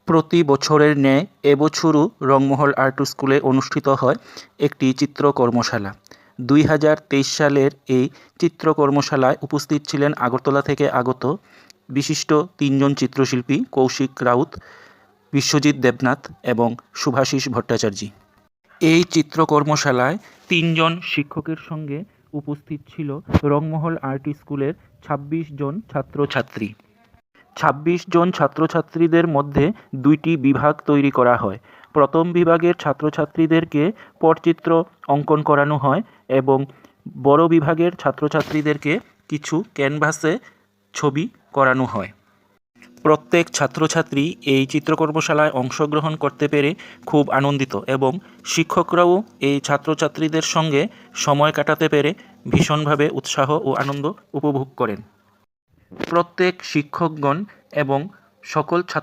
প্রতি বছরের ন্যায় এবছরও রংমহল আর্ট স্কুলে অনুষ্ঠিত হয় একটি চিত্র কর্মশালা। 2023 সালের এই চিত্র কর্মশালায় উপস্থিত ছিলেন আগরতলা থেকে আগত বিশিষ্ট 3 জন চিত্রশিল্পী কৌশিক রাউত, বিশ্বজিৎ দেবনাথ এবং শুভাশিস ভট্টাচার্য। এই চিত্র কর্মশালায় 3 জন শিক্ষকের সঙ্গে উপস্থিত ছিল রংমহল আর্ট স্কুলের 26 জন ছাত্রছাত্রী। 26 জন ছাত্রছাত্রীদের মধ্যে 2টি বিভাগ তৈরি করা হয়। প্রথম বিভাগের ছাত্রছাত্রীদেরকে পটচিত্র অঙ্কন করানো হয় এবং বড় বিভাগের ছাত্রছাত্রীদেরকে কিছু ক্যানভাসে ছবি করানো হয়। প্রত্যেক ছাত্রছাত্রী এই চিত্রকর্মশালায় অংশগ্রহণ করতে পেরে খুব আনন্দিত এবং শিক্ষকরাও এই ছাত্রছাত্রীদের সঙ্গে সময় কাটাতে পেরে ভীষণভাবে উৎসাহ ও আনন্দ উপভোগ করেন। প্রত্যেক শিক্ষকগণ এবং সকল ছাত্র